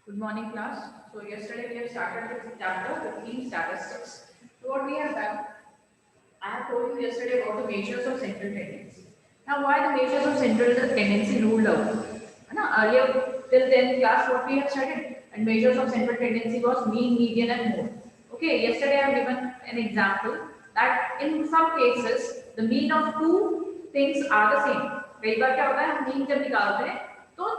Good morning, class. So yesterday we have started with chapter 15, statistics. So what we have done, I have told you yesterday about the measures of central tendency. Now, why the measures of central tendency ruled out? Earlier till 10th class, what we have studied and measures of central tendency was mean, median, and mode. Okay, yesterday I have given an example that in some cases the mean of two things are the same. कई बार क्या होता है हम mean जब निकालते हैं तो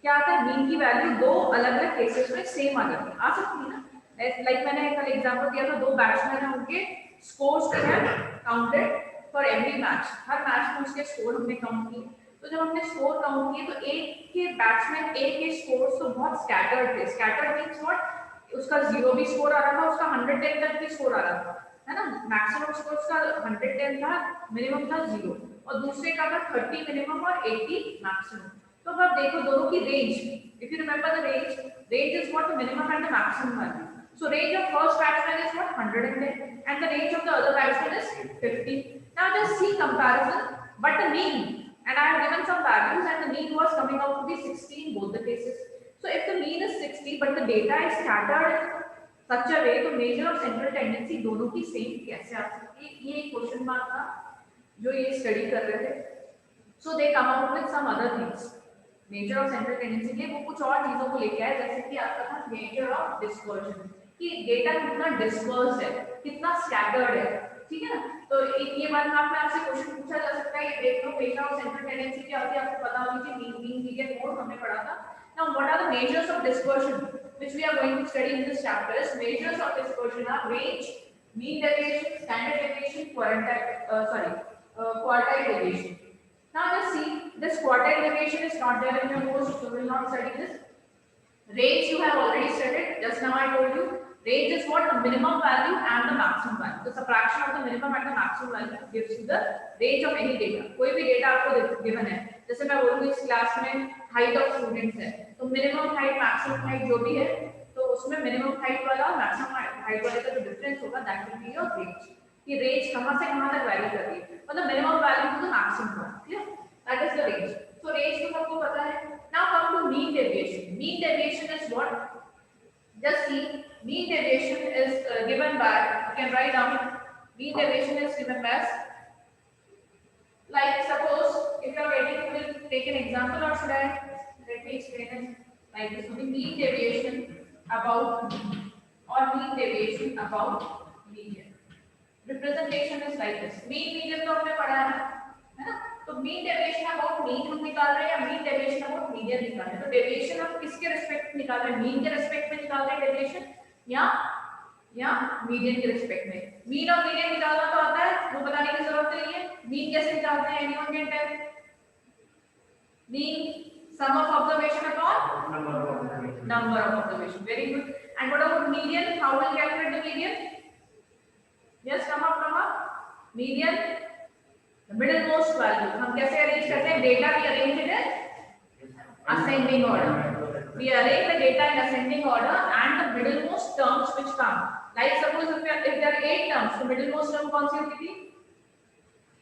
क्या आता है मीन की वैल्यू दो अलग अलग केसेस में सेम आ जाती है आ सकती है ना लाइक मैंने कल एग्जांपल दिया था दो बैट्समैन हैं उनके scores we have counted for every match हर मैच में उसके स्कोर हमने काउंट किए तो जब हमने स्कोर काउंट किए तो एक के बैट्समैन ए के स्कोर्स तो बहुत स्कैटर्ड थे स्कैटर्ड मींस व्हाट उसका 0 भी स्कोर आ रहा था उसका 110 तक भी स्कोर आ रहा था है ना मैक्सिमम स्कोर उसका 110 था मिनिमम था 0 और दूसरे का था 30 मिनिमम और 80 मैक्सिमम तो अब आप देखो दोनों की range if you remember the range is what the minimum and the maximum value so range of first batsman is what 110 and the range of the other batsman is 50 now just see comparison but the mean and I have given some values and the mean was coming out to be 60 in both the cases so if the mean is 60 but the data is scattered in such a way तो measure of central tendency दोनों की same कैसे आ सकती है ये एक question mark था जो ये स्टडी कर रहे थे so they come out with some other things nature of central tendency के वो कुछ और चीजों को लेके आए जैसे कि आपका था नेचर ऑफ डिस्पर्जन कि डेटा कितना डिस्पर्स है कितना स्कैटर्ड है ठीक है ना तो एक ये वन मार्क में आपसे क्वेश्चन पूछा जा सकता है ये देख लो नेचर ऑफ सेंट्रल टेंडेंसी क्या होती है आपको पता होनी चाहिए मीन मीडियन मोड हमने पढ़ा था now what are the measures of dispersion which we are going to study in this chapter is measures of dispersion are range mean deviation standard deviation quartile deviation now just see this quartile deviation is not there in your course, so we will not study this. Range you have already studied. Just now I told you range is what the minimum value and the maximum value. The subtraction of the minimum and the maximum value gives you the range of any data. कोई भी data आपको given है जैसे मैं बोलूँ इस class में height of students है तो minimum height maximum height जो भी है तो उसमें minimum height वाला और maximum height वाले का जो difference होगा that will be your range. कि रेंज कहां से कहां तक वैरी कर रही है मतलब minimum value to the maximum clear that is the range so range तो सबको पता है now come to mean deviation is what just see mean deviation is given by you can write down mean deviation is given as like suppose if you are getting will take an example or should I let me explain it like this only mean deviation about or mean deviation about median representation is like this mean median तो हमने पढ़ा है ना तो mean deviation about mean हम निकाल रहे हैं या मीन डेविएशन अबाउट मीडियन निकाल रहे हैं तो डेविएशन हम किसके रिस्पेक्ट में निकाल रहे हैं मीन के रिस्पेक्ट में निकाल रहे हैं डेविएशन या मीडियन के रिस्पेक्ट में मीन और मीडियन निकालना तो आता है वो बताने की जरूरत नहीं है मीन कैसे निकालते हैं anyone can tell mean sum of observation upon number of observation very good and what about median how will calculate the median Yes, come up. Median, the middlemost value. हम कैसे arrange करते हैं? Data we arrange it in ascending order. We arrange the data in ascending order and the middlemost terms which come. Like suppose if there are 8 terms, तो middlemost term कौन सी होती थी?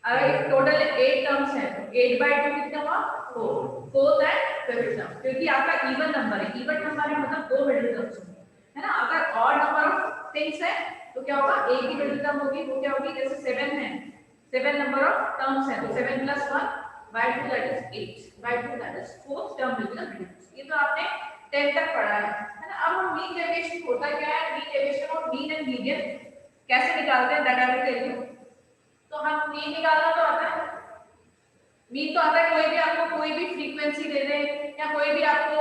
अगर total 8 terms हैं, 8/2 कितना हुआ? 4. 4th and 5th term. क्योंकि आपका even number है. Even number है मतलब दो middle terms होंगे. है ना? अगर odd number of things है तो क्या होगा एक ही मिडिल टर्म होगी वो क्या होगी जैसे 7 है 7 नंबर ऑफ टर्म्स है तो 7 + 1 by 2 that is 8 by 2 that is 4th term will be the middle ये तो आपने 10 तक पढ़ा है ना अब हम मीन डेविएशन होता क्या है मीन डेविएशन और मीन एंड मीडियन कैसे निकालते हैं that I will tell you तो हम मीन निकालना तो आता है मीन तो आता है कोई भी आपको कोई भी फ्रीक्वेंसी दे दे या कोई भी आपको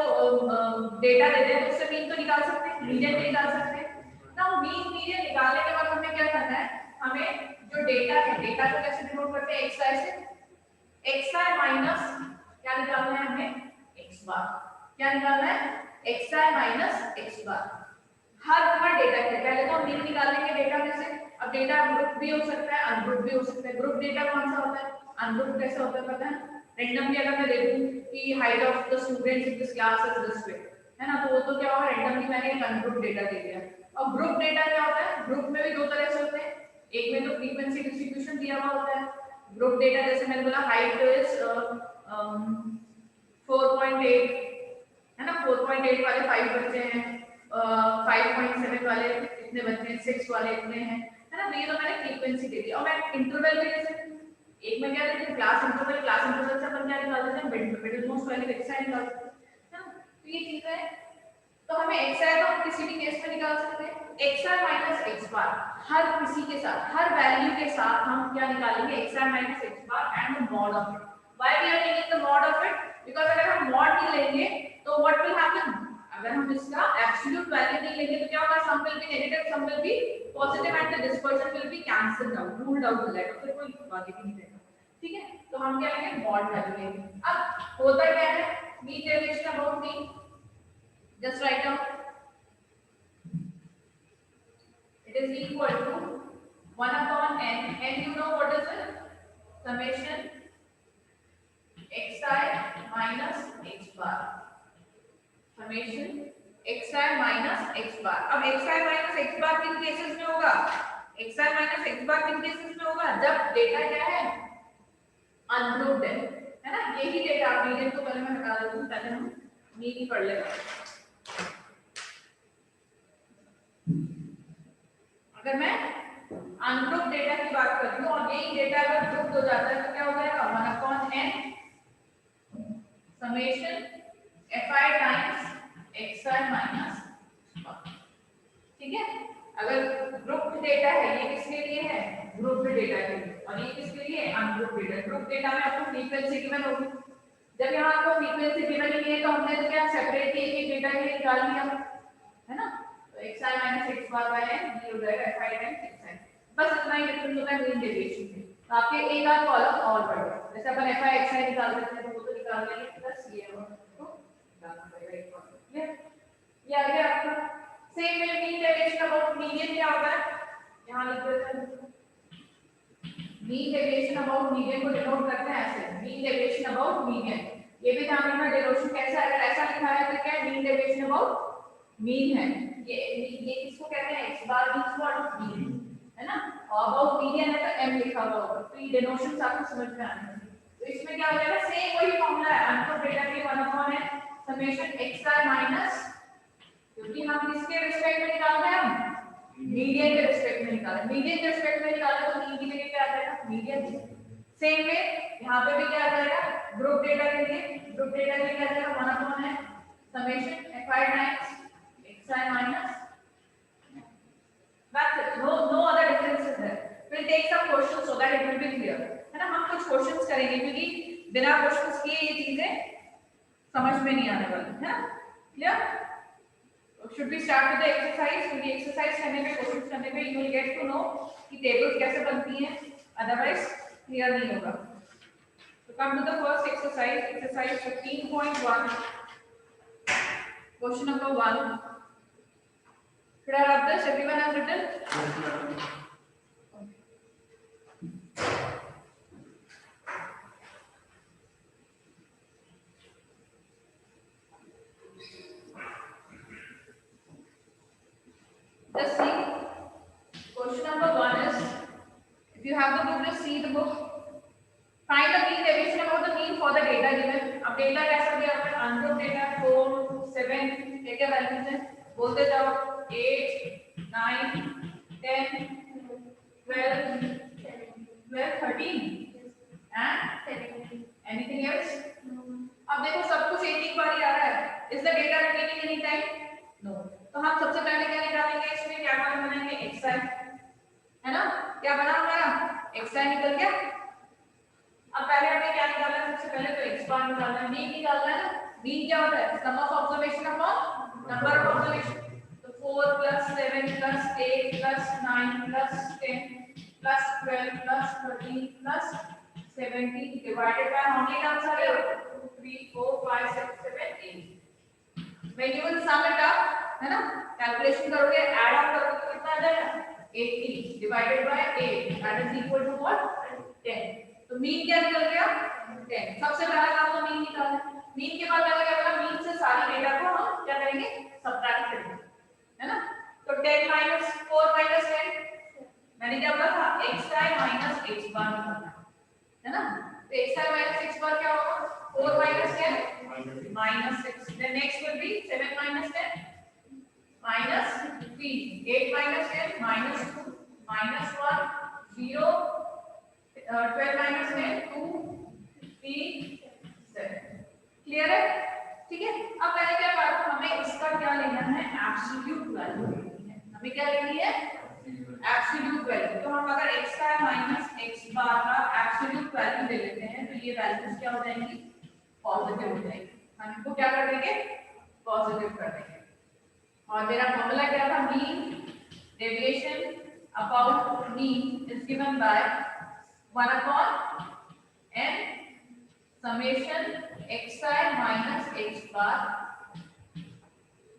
डेटा दे दे तो उससे मीन तो निकाल सकते हैं मीडियन भी निकाल सकते हैं नाउ मीन मीडियन निकालने के बाद हमें क्या करना है हमें जो डेटा है डेटा को कैसे डिनोट करते हैं xi से xi माइनस क्या निकालना है हमें x बार क्या निकालना है xi - x बार हर डेटा के पहले तो हम मीन निकालेंगे डेटा में से अब डेटा ग्रुप भी हो सकता है अनग्रुप भी हो सकता है ग्रुप डेटा कौन सा होता है अनग्रुप कैसे होता है पता है रैंडमली अगर मैं देखूं कि height of the students in this class is this way है ना तो वो तो क्या होगा रैंडमली मैंने एक अनग्रुप डेटा दे दिया और ग्रुप डेटा क्या होता है ग्रुप में भी दो तरह से होते हैं एक में तो फ्रीक्वेंसी डिस्ट्रीब्यूशन दिया हुआ होता है ग्रुप डेटा जैसे मैंने बोला हाइट इज 4.8 है ना, 4.8 वाले 5 बच्चे हैं, 5.7 वाले इतने बच्चे हैं, 6 वाले इतने हैं, है ना। तो ये तो मैंने फ्रीक्वेंसी दे दी। और मैं इंटरवल भी जैसे एक में क्या देती हूँ, क्लास इंटरवल से अपन क्या निकाल देते हैं, मिडिल मोस्ट वैल्यू एक्स आई निकाल देते हैं, है ना। तो ये चीज है। तो हमें एक्स आई तो हम किसी भी केस में निकाल सकते हैं। एक्स आई माइनस एक्स बार हर किसी के साथ, हर वैल्यू के साथ हम क्या निकालेंगे, x i minus x bar and the mod of it. Why we are taking the mod of it, because अगर हम मॉड नहीं लेंगे तो व्हाट विल हैपन, अगर हम इसका एब्सोल्यूट वैल्यू नहीं लेंगे तो क्या होगा, some will be negative, some will be positive and the dispersion will be cancelled out, ruled out हो जाएगा, फिर कोई बात ही नहीं रहेगा। ठीक है, तो हम क्या लेंगे, मॉड वैल्यू लेंगे। अब होता क्या है, mean deviation about mean, just write down, it is equal to 1 upon n, and you know what is it, summation xi minus x bar, summation xi minus x bar। अब xi minus x bar किन cases में होगा, xi minus x bar किन cases में होगा, जब data क्या है, अनग्रुप्ड है ना। यही डेटा मीडियन को पहले मैं हटा देता हूं, पहले हम मीन ही पढ़ लेते हैं। अगर मैं अनग्रुप डेटा की बात करती हूँ और यही डेटा अगर ग्रुप हो जाता है तो क्या हो जाएगा, 1 upon n summation fi times xi minus, ठीक है। अगर ग्रुप डेटा है, ये किसके लिए है, ग्रुप डेटा के लिए, और ये किसके लिए, अनग्रुप डेटा। ग्रुप डेटा में आपको फ्रीक्वेंसी गिवन होगी, जब यहाँ आपको फ्रीक्वेंसी गिवन नहीं है तो हमने तो क्या सेपरेट एक एक डेटा के लिए निकाल लिया, है ना। xi minus x bar by n ये हो जाएगा fi times xi, बस इतना ही डिफरेंस होता है मीन डेविएशन में। तो आपके एक आध कॉलम और बढ़ गया, जैसे अपन fi xi निकाल देते हैं तो वो तो निकाल लेंगे, प्लस ये तो डालना पड़ेगा एक कॉलम, क्लियर। ये आ गया आपका। Same way mean deviation about median क्या होगा, यहां लिख देते हैं, मीन डेविएशन अबाउट मीडियन को डिनोट करते हैं ऐसे, मीन डेविएशन अबाउट मीडियन। ये भी ध्यान रखना डेरिवेशन कैसा है, अगर ऐसा लिखा है तो क्या है, मीन डेविएशन अबाउट मीन है, ये किसको कहते हैं, x bar means what, mean, है ना। और अबाउट मीडियन है तो m लिखा हुआ होगा, तो ये डिनोशंस आपको समझ में आने चाहिए। तो इसमें क्या हो जाएगा, सेम वही फार्मूला है, अनग्रुप डेटा के 1 upon n summation xi minus, क्योंकि हम किसके रिस्पेक्ट में निकाल रहे हैं, हम मीडियन के रिस्पेक्ट में निकाल रहे हैं, मीडियन के रिस्पेक्ट में निकाल रहे हैं तो मीन की जगह क्या आ जाएगा, मीडियन। सेम वे यहां पे भी क्या आ जाएगा, ग्रुप डेटा के लिए, ग्रुप डेटा के लिए क्या आ जाएगा, 1 upon n summation fi times xi minus, that's it, no other differences there। we'll take some questions so that it will be clear, है ना। हम कुछ क्वेश्चंस करेंगे क्योंकि बिना क्वेश्चंस किए ये चीजें समझ में नहीं आने वाली, है ना, clear. should we start with the exercise, क्योंकि एक्सरसाइज करने में, क्वेश्चंस करने में you will get to know कि टेबल्स कैसे बनती हैं, अदरवाइज क्लियर नहीं होगा। तो come to the first exercise, exercise 15.1, question number 1। Should I have this? Everyone has written? Yes, just see. Question number 1 is, if you have the book, just see the book. Find the mean deviation about the mean for the data given. अब data कैसा दिया है, ungroup data 4 7 क्या values हैं, बोलते जाओ, 8 9 10 12 13 and 17, anything else? अब देखो सब कुछ एक बार ही आ रहा है, is the data retaining any time, no. तो हम सबसे पहले क्या निकालेंगे, इसमें क्या कॉलम बनाएंगे, xi, है ना। क्या बना हमारा, xi निकल गया। अब पहले हमें क्या निकालना है, सबसे पहले तो x बार निकालना है, मीन निकालना है। मीन क्या होता है, sum of observation upon number of observation. तो 4 + 7 + 8 + 9 + 10 + 12 + 13 + 17 divided by how many terms are there, 2 3 4 5 6 7 8। when you will sum it up, है ना, कैलकुलेशन करोगे, ऐड अप करोगे तो कितना आ जाएगा, 80 divided by 8 that is equal to what, 10। तो मीन क्या निकल गया, 10। सबसे पहला काम तो मीन निकालना है। मीन के बाद क्या करेगा, मीन से सारी डेटा को हम क्या करेंगे, सबट्रैक्ट करेंगे, है ना। तो 10 - 4 - 10, मैंने क्या बोला था, xi minus x bar निकालना है ना। तो xi minus x bar क्या होगा, 4 - 10 -6 then next will be 7 minus 10 minus 3, 8 minus 10 minus 2 minus 1 0, 12 minus 10 2 3 7। Clear है? ठीक है, अब मैंने क्या कहा, हमें इसका क्या लेना है, एब्सोल्यूट वैल्यू लेनी है। हमें क्या लेनी है, एब्सोल्यूट वैल्यू। तो हम अगर x का माइनस x बार का एब्सोल्यूट वैल्यू ले लेते हैं तो ये वैल्यूज क्या हो जाएंगी, पॉजिटिव हो जाएगी। हम इनको क्या कर देंगे, पॉजिटिव कर देंगे। और मेरा फॉर्मूला क्या था, mean deviation about mean is given by 1 upon n summation xi minus x बार।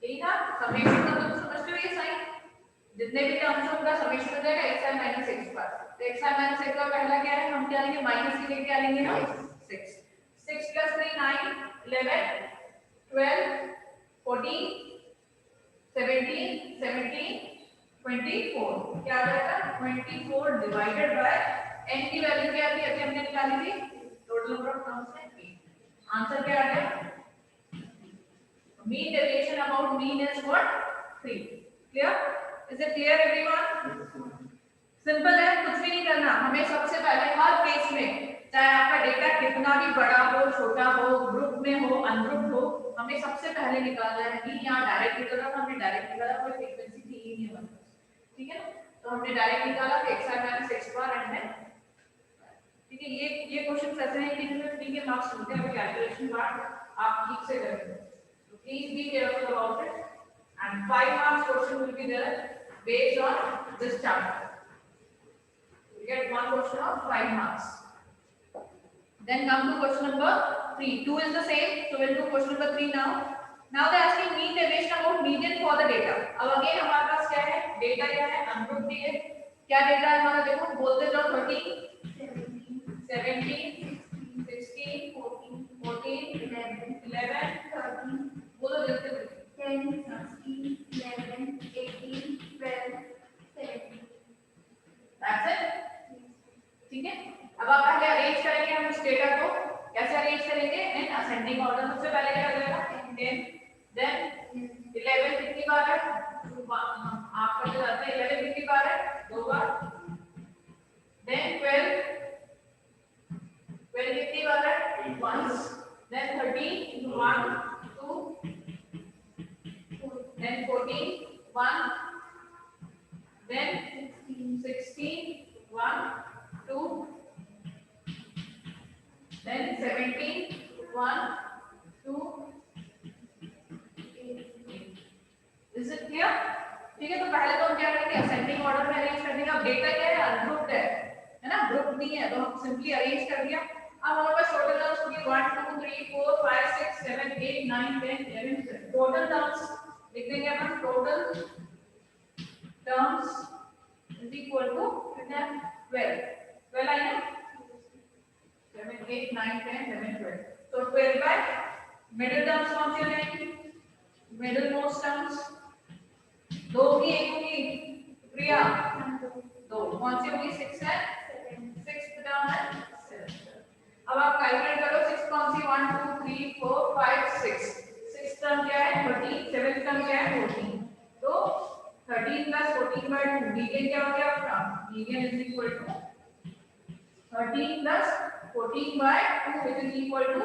यही था समेशन का, तो समझते हो ये साइन, जितने भी टर्म्स होगा समेशन हो जाएगा xi माइनस x बार। तो xi माइनस x का पहला क्या है, हम क्या लेंगे, माइनस के लिए क्या लेंगे ना, 6 6 plus 3 9 11 12 14 17 17 24। क्या आ जाएगा, 24 डिवाइडेड बाय n की वैल्यू क्या थी, अभी हमने निकाली थी, टोटल नंबर ऑफ टर्म्स है 8। आंसर क्या आ गया, mean deviation about mean is what, 3। clear, is it clear everyone? Simple है, कुछ भी नहीं करना। हमें सबसे पहले हर केस में, चाहे आपका डेटा कितना भी बड़ा हो, छोटा हो, ग्रुप में हो, अनग्रुप हो, हमें सबसे पहले निकालना है कि यहाँ डायरेक्ट निकाला, हमने डायरेक्ट निकाला, कोई फ्रीक्वेंसी थी ही नहीं हमारे पास, ठीक है ना। तो हमने डायरेक्ट निकाला कि xi minus x bar and है, ठीक है। ये क्वेश्चंस ऐसे हैं कि जिनमें फ्री के मार्क्स मिलते हैं, कैलकुलेशन पार्ट आप ठीक से करेंगे, तो please be careful about it. And 5 marks question will be there based on this chapter. You get one question of 5 marks. Then come to question number 3. 2 is the same, so we'll do question number 3 now. Now they are asking mean deviation about median for the data. अब again हमारे पास क्या है, data क्या है, ungroup दी है। क्या data है हमारा, देखो बोलते जाओ, 13 17 16 14 11 13, बोलो जल्दी जल्दी, 10 16 11 18 12 17। That's it. ठीक है, अब आप पहले अरेंज करेंगे हम इस डेटा को, कैसे अरेंज करेंगे, इन असेंडिंग ऑर्डर। सबसे पहले क्या हो जाएगा, 10 देन 11 कितनी बार है, आप करते जाते हैं, 11 कितनी बार है, 2 बार। देन 12 कितनी बार है, once। Then 13 1 2, then 14 1, then 16 1 2, then 17 1 2 8। Is it clear? ठीक है, तो पहले तो हम क्या करेंगे, असेंडिंग ऑर्डर में अरेंज कर देंगे। अब डेटा क्या है, अनग्रुप्ड है ना, ग्रुप नहीं है, तो हम सिंपली अरेंज कर दिया। अब हमारे पास टोटल टर्म्स होंगे 1 2 3 4 5 6 7 8 9 10 11 टोटल टर्म्स लिख देंगे अपन। Total terms is equal to 12 12 आई ना, 7 8 9 10 11 12। तो 12 बाय मिडिल टर्म्स कौन सी हो जाएंगी, मिडिल मोस्ट टर्म्स, दो की एक होगी प्रिया, दो कौन सी होगी, 6 है, 6th टर्म है 7। अब आप कैलकुलेट करो, 6 कौन सी, 1 2 3 4 5 6, 6th टर्म क्या है 13, 7th टर्म क्या है 14। तो 13 plus 14 by 2, मीडियन क्या हो गया आपका, median is equal to 13 plus 14 by 2 which is equal to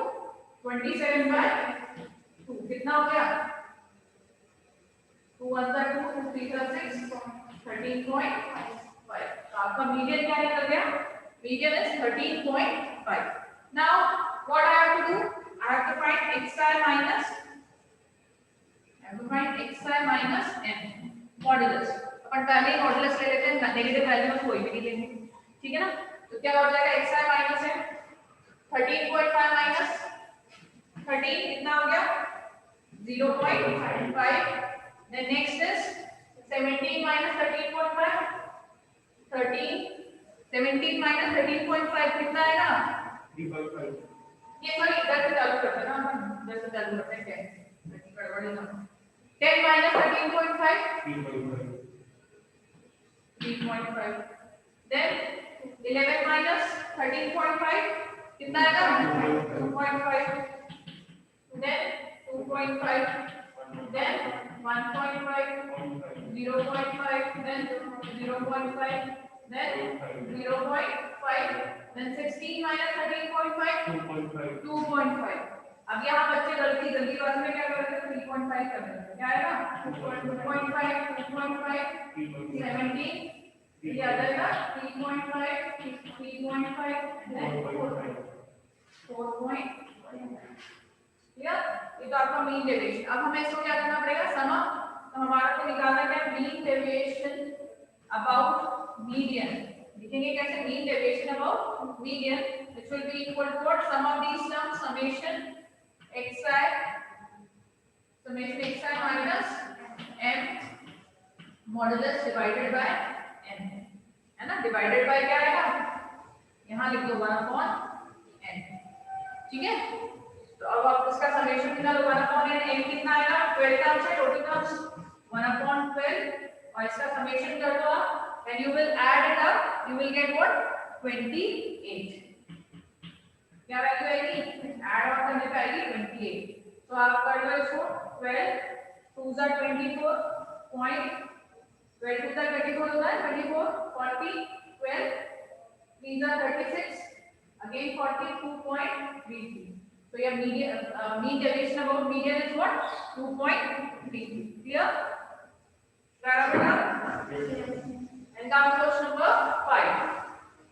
27 by 2। कितना हो गया, 2 1 2 2 3 6 13.5। तो आपका मीडियन क्या निकल गया, median is 13.5। Now what I have to do, I have to find xi minus n modulus. अपन पहले ही मॉडुलस ले लेते हैं, नेगेटिव वैल्यू में कोई भी नहीं लेंगे, ठीक है ना। तो क्या हो जाएगा, xi माइनस है 13.5 माइनस 13 कितना हो गया 0.5। Then next is 17 minus 13.5, 13 17 minus 13.5 कितना आएगा 3.5। ये सॉरी इधर से चालू करते हैं ना, हम इधर से चालू करते हैं, कैसे गड़बड़ी ना। 10 माइनस 13.5 3.5। देन 11 माइनस 13.5 कितना आएगा 2.5। Then 2 2.5, then 1.5, 0.5, then 0.5, then 0.5, then 16 minus 13.5, 2.5. अब यहाँ बच्चे जल्दीबाजी में क्या कर रहे थे? 3.5 कर रहे थे। क्या आएगा? 2.5, 2.5, 17, ये आ जाएगा 3.5, 3.5, then 4.5। क्लियर? ये तो आपका मीन डेविएशन। अब हमें इसको क्या करना पड़ेगा? Sum up. तो हमारा को निकालना क्या? Mean deviation about median. लिखेंगे कैसे? Mean deviation about median which will be equal to what? Sum of these terms, summation xi minus m modulus divided by n, है ना? डिवाइडेड बाय क्या आएगा? यहाँ लिख दो 1/n। ठीक है? तो अब आप इसका समेशन निकालो। 1/n, n कितना आएगा? 12 टर्म्स है, टोटल टर्म्स 1/12, और इसका समेशन कर दो आप, and you will add it up, you will get what? 28। क्या वैल्यू आएगी? ऐड ऑन करने पे आएगी 28। तो आप कर लो इसको। 12 2 * 24 पॉइंट, 12 2 * 24 होता है 24, 40, 12 3 * 36, again 40, 2.33। So your mean deviation about median is what? 2.33। Clear? And now question number 5।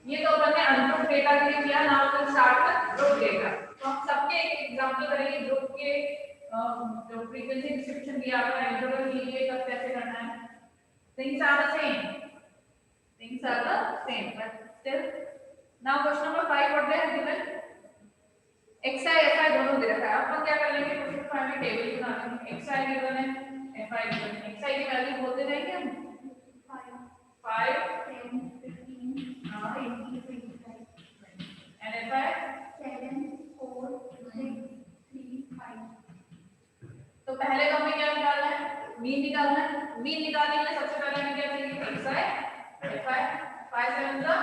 ये तो अपन ने अनग्रुप डेटा के लिए किया। Now will start with group data. तो हम सबके एक एग्जांपल करेंगे ग्रुप के जो फ्रीक्वेंसी डिस्ट्रीब्यूशन दिया हुआ है, इंटरवल लीजिए कब कैसे करना है। Things are the same but still. Now question number 5 what they have given? xi fi दोनों दे रखा है। अपन क्या कर लेंगे? क्वेश्चन 5 में टेबल बना लेंगे। xi गिवन है, fi गिवन है। xi की वैल्यू बोलते जाएंगे हम 5 10 and fi 7 4 6 3 5। तो पहले तो हमें क्या निकालना है? मीन निकालना है। मीन निकालने के लिए सबसे पहले हमें क्या चाहिए? xi fi 5 7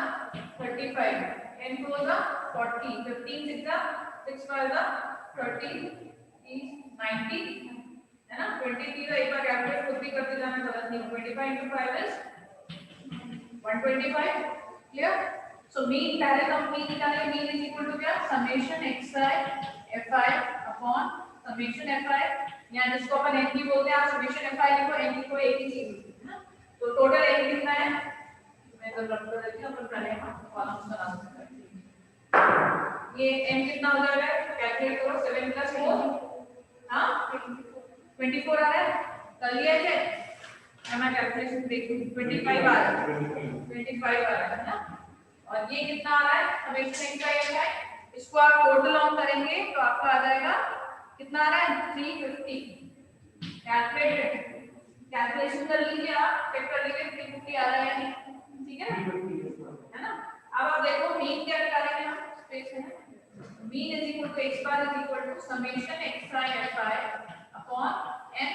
35, 10 4 40, 15 6 5 30, 90, है ना? 23 का एक बार कैलकुलेट खुद भी करते जाना, गलत नहीं। 25 into 5 is 125। Clear? So mean पहले तो हम मीन निकालेंगे। मीन इज इक्वल टू क्या? Summation xi fi upon summation fi, या जिसको अपन n भी बोलते हैं। आप समेशन fi लिखो, n लिखो, एक ही चीज है ना? तो टोटल n कितना है? मैं तो रख कर देती हूं, अपन पहले कॉलम्स बना सकते हैं। ये n कितना हो जाएगा? कैलकुलेट करो। 7 + 4 हां 24 आ रहा है। कर लिया है? मैं कैलकुलेशन देखूं। 25 आ रहा है, 25 आ रहा है ना? और ये कितना आ रहा है? Summation xi fi। इसको आप टोटल ऑन करेंगे तो आपका आ जाएगा कितना आ रहा है? 350। कैलकुलेशन कर लीजिए, आप चेक कर लीजिए 350 आ रहा है या नहीं। ठीक है ना? अब आप देखो मीन क्या निकालेंगे हम? स्पेस में mean is equal to x bar is equal to summation xi fi upon n।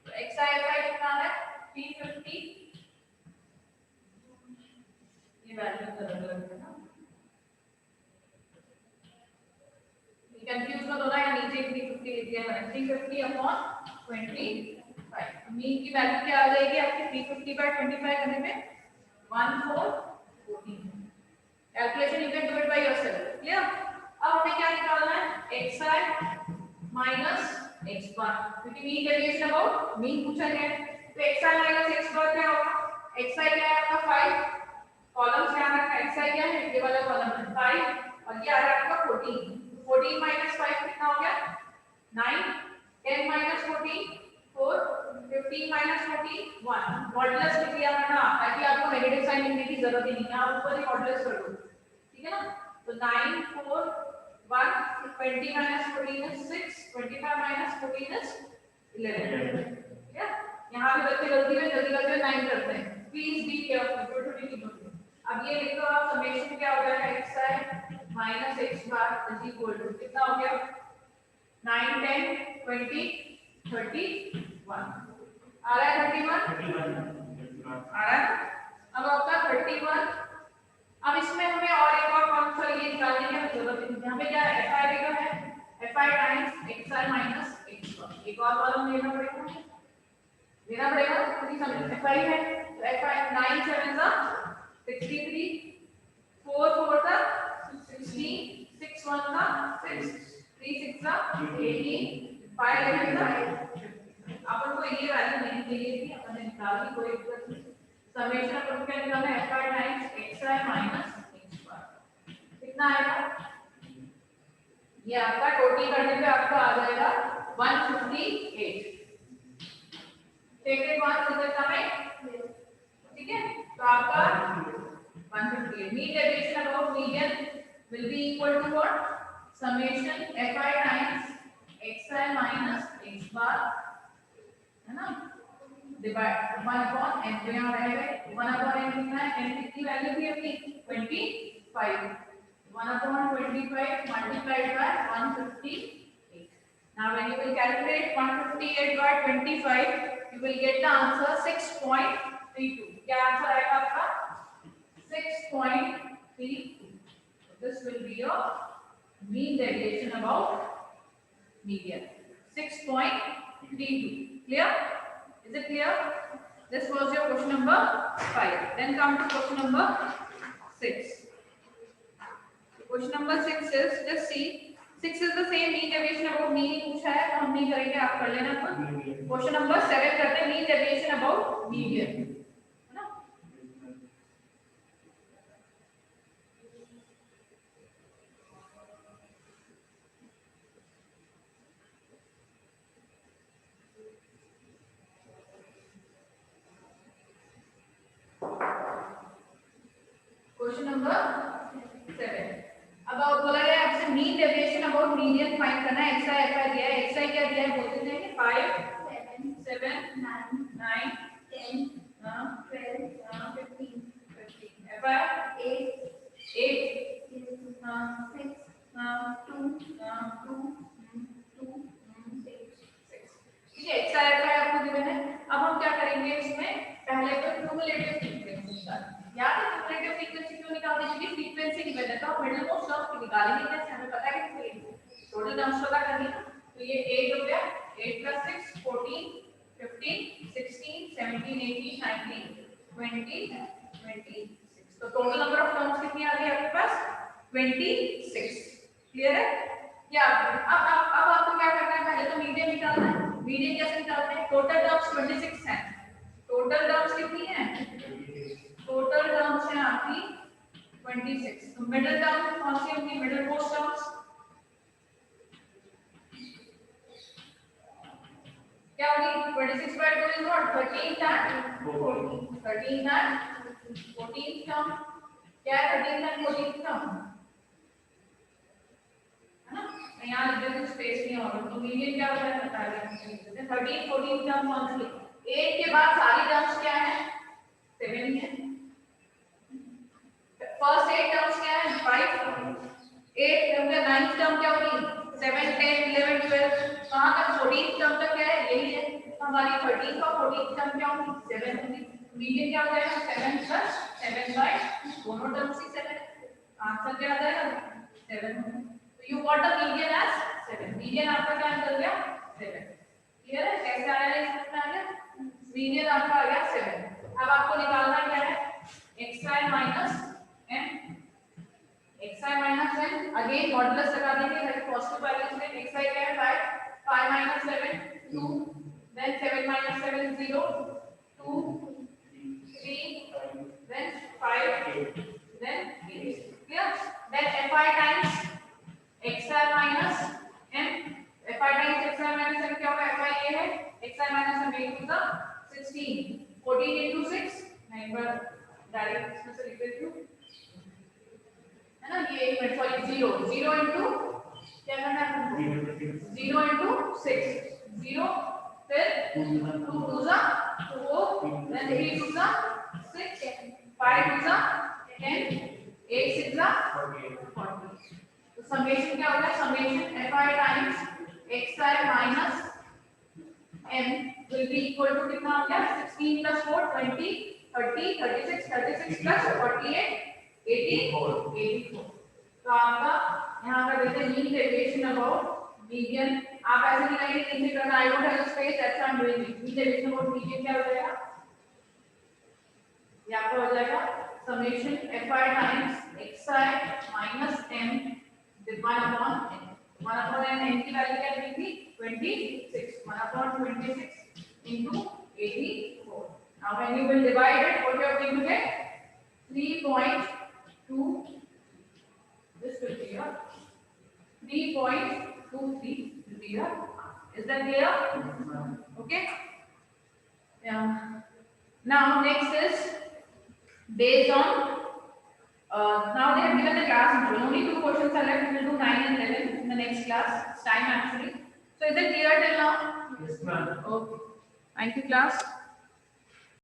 तो xi fi कितना आ रहा है? 350। ये वैल्यू अलग-अलग है ना? ये कंफ्यूज मत होना, या नीचे 350 लिख दिया मैंने। 350 अपॉन 25। मीन की वैल्यू क्या आ जाएगी आपकी? 350/25 करने पे 1414। Calculation you can do it by yourself. Clear? अब हमें क्या निकालना है? xi माइनस x बार, क्योंकि मीन डेविएशन अबाउट मीन पूछा गया है। तो xi माइनस x बार क्या होगा? xi क्या है आपका? 5। कॉलम्स ध्यान रखना, xi क्या है? ये वाला कॉलम है 5, और ये आ रहा है आपका 14। 14 - 5 कितना हो गया? 9। 10 - 14 4, 15 - 14 1। मॉडुलस लिख दिया मैंने ना, ताकि आपको नेगेटिव साइन लिखने की जरूरत ही नहीं है। आप ऊपर ही मॉडुलस कर दो। ठीक है ना? तो 9 4 1, 20 - 14 is 6, 25 - 14 is 11। ठीक है? यहाँ पे बच्चे जल्दी में 9 करते हैं। प्लीज बी केयरफुल, छोटी-छोटी चीजों में। अब ये लिखो आप, समेशन क्या हो जाएगा? xi minus x bar is equal to कितना हो गया? 9 10 20 31। आ रहा है 31? आ रहा है। अब आपका 31। अब इसमें हमें और एक और कौन सा ये निकालने की जरूरत है? यहाँ पे क्या fi का है? fi times xi minus x1। एक और कॉलम लेना पड़ेगा क्योंकि सब fi है तो fi 9 7 का 63 4 4 का 16 6 1 का 6 3 6 का 18 5 11 का अपन को ये वैल्यू नहीं चाहिए थी अपन ने निकाली कोई दिक्कत नहीं। समेशन अपन क्या निकालना है fi times xi minus x1 कितना आएगा ये आपका टोटल करने पे आपका आ जाएगा 158 टेक वन रिजल्ट हमें ठीक है तो आपका 158 mean deviation about median will be equal to what summation fi times xi minus x bar है ना डिवाइड 1 upon n तो यहाँ रहेगा 1 upon n कितना है n कितनी वैल्यू थी अपनी 25 1 upon 25 multiplied by 158 now when you will calculate 158 by 25 you will get the answer 6.32 क्या आंसर आएगा आपका 6.32 this will be your mean deviation about median 6.32 clear is it clear this was your question number 5 then come to question number 6 question number 6 is just see 6 is the same mean deviation about mean पूछा है तो हम नहीं करेंगे आप कर लेना खुद क्वेश्चन नंबर 7 करते हैं mean deviation about median है ना क्वेश्चन नंबर 7 अब बोला गया आपसे mean deviation about median find करना है xi fi दिया है xi क्या दिया है बोलते हैं 5 7 9 10 12 15 fi 8 2 ठीक है xi fi आपको गिवन है अब हम क्या करेंगे इसमें पहले तो क्यूमुलेटिव फ्रीक्वेंसी निकालेंगे याद है क्यूमुलेटिव फ्रीक्वेंसी क्यों निकालते हैं क्योंकि फ्रीक्वेंसी की वजह से आप मिडिल मोस्ट टर्म की निकालेंगे कैसे हमें पता है कि टोटल टर्म्स पता करनी है तो ये 8 हो गया 8 + 6 14 15 16 17 18 19 20 26 तो टोटल नंबर ऑफ टर्म्स कितनी आ गई आपके पास 26 क्लियर है या अब आपको क्या करना है पहले तो मीडियन निकालना है मीडियन कैसे निकालते हैं टोटल टर्म्स 26 है टोटल टर्म्स कितनी है टोटल टर्म्स है आपकी 26 तो मिडिल टर्म कौन सी होंगी मिडिल मोस्ट टर्म्स क्या होगी 26/2 is what 13 time 13 time 14 term क्या है 13 टाइम 14 टर्म है ना यहाँ इधर कुछ स्पेस नहीं होगा तो मीडियन क्या होता है बता दें 13 14 टर्म कौन सी 8 के बाद सारी टर्म्स क्या है 7 है फर्स्ट 8 टर्म्स क्या है 5 8 टर्म का 9th टर्म क्या होगी 7 10 11 12 कहां तक 14th टर्म तक क्या है यही है तो हमारी 13th और 14th टर्म क्या होगी 7 होगी मीडियन क्या हो जाएगा 7 + 7 बाय दोनों टर्म्स की 7 आंसर क्या आ जाएगा 7 तो you got the median as 7 median आपका क्या निकल गया 7 क्लियर है कैसे आया है इसमें आ गया मीडियन आपका आ गया 7 अब आपको निकालना क्या है xi minus n xi minus n again modulus लगा देंगे ताकि पॉजिटिव वैल्यूज में xi क्या है 5 minus 7 2 then 7 minus 7 0 2 3 then 5 then 8 clear then fi times xi minus n fi times xi minus n क्या होगा fi ये है xi minus n into the 16 14 into 6 9 bar direct इसमें से लिख देती हूं है ना ये एक मिनट सॉरी 0 into क्या करना है 0 into 6 0 फिर 2 2 जा 4 then 3 2 जा 6 5 2 जा 10 8 6 जा 40 तो समेशन क्या होगा summation fi times xi minus m will be equal to कितना हो गया 16 + 4 20 30 36 36 + 48 84 तो आपका यहाँ का देते हैं मीन डेविएशन अबाउट median आप ऐसे नहीं करेंगे 3 से करना I don't have the space that's why I'm doing it नीचे लिखने को median क्या हो जाएगा ये आपका हो जाएगा summation fi times xi minus m divided upon n 1 upon n की वैल्यू क्या मिलेगी 26 1 upon 26 into 84 now when you will divide it what you are going to get 3.2 this will be your 3.23 will be your is that clear okay yeah now next is based on now they have given the class interval only 2 questions are left we will do 9 and 11 in the next class it's time actually so is it clear till now Yes, ma'am. okay thank you class